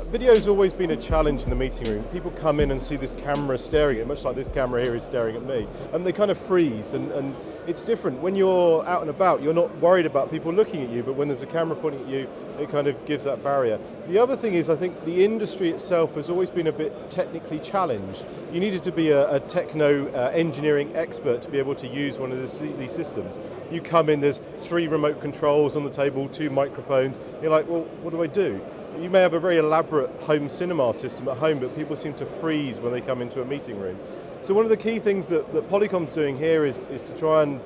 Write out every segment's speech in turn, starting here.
Video's always been a challenge in the meeting room. People come in and see this camera staring at, much like this camera here is staring at me, and they kind of freeze, and it's different. When you're out and about, you're not worried about people looking at you, but when there's a camera pointing at you, it kind of gives that barrier. The other thing is, I think the industry itself has always been a bit technically challenged. You needed to be a techno engineering expert to be able to use one of these systems. You come in, there's 3 remote controls on the table, 2 microphones, you're like, well, what do I do? You may have a very elaborate home cinema system at home, but people seem to freeze when they come into a meeting room. So one of the key things that Polycom's doing here is to try and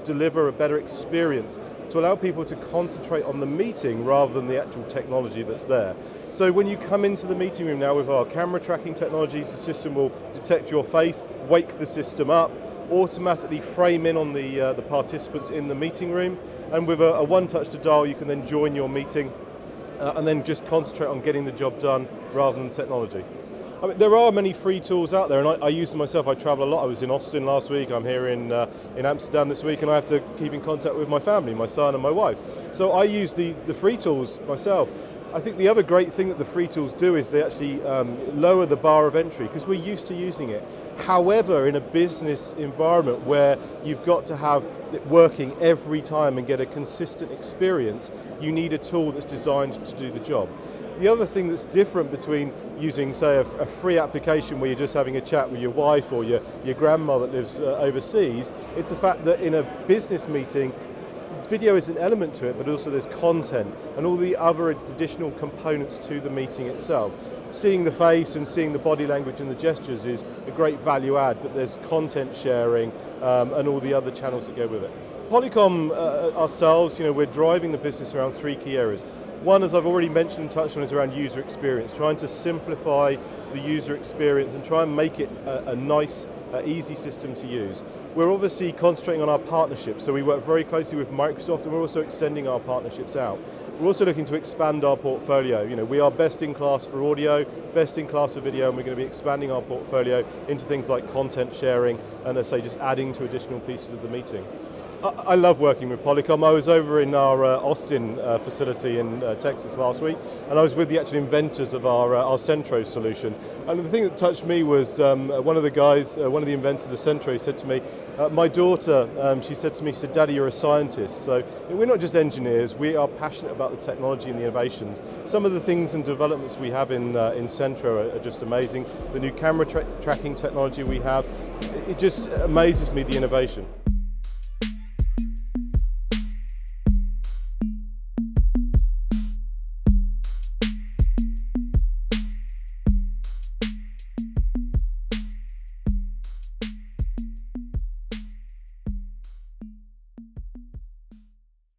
deliver a better experience, to allow people to concentrate on the meeting rather than the actual technology that's there. So when you come into the meeting room now with our camera tracking technologies, the system will detect your face, wake the system up, automatically frame in on the participants in the meeting room, and with a one-touch to dial, you can then join your meeting and then just concentrate on getting the job done rather than technology. I mean, there are many free tools out there, and I use them myself. I travel a lot. I was in Austin last week. I'm here in Amsterdam this week, and I have to keep in contact with my family, my son and my wife. So I use the free tools myself. I think the other great thing that the free tools do is they actually lower the bar of entry, because we're used to using it. However, in a business environment where you've got to have it working every time and get a consistent experience, you need a tool that's designed to do the job. The other thing that's different between using, say, a free application where you're just having a chat with your wife or your grandma that lives overseas, it's the fact that in a business meeting, video is an element to it, but also there's content and all the other additional components to the meeting itself. Seeing the face and seeing the body language and the gestures is a great value add, but there's content sharing and all the other channels that go with it. Polycom ourselves, we're driving the business around 3 key areas. One, as I've already mentioned and touched on, is around user experience, trying to simplify the user experience and try and make it a nice, easy system to use. We're obviously concentrating on our partnerships, so we work very closely with Microsoft, and we're also extending our partnerships out. We're also looking to expand our portfolio. We are best in class for audio, best in class for video, and we're going to be expanding our portfolio into things like content sharing and, as I say, just adding to additional pieces of the meeting. I love working with Polycom. I was over in our Austin facility in Texas last week, and I was with the actual inventors of our Centro solution. And the thing that touched me was one of the guys, one of the inventors of Centro said to me, my daughter, she said to me, she said, "Daddy, you're a scientist." So we're not just engineers, we are passionate about the technology and the innovations. Some of the things and developments we have in Centro are just amazing. The new camera tracking technology we have, it just amazes me, the innovation.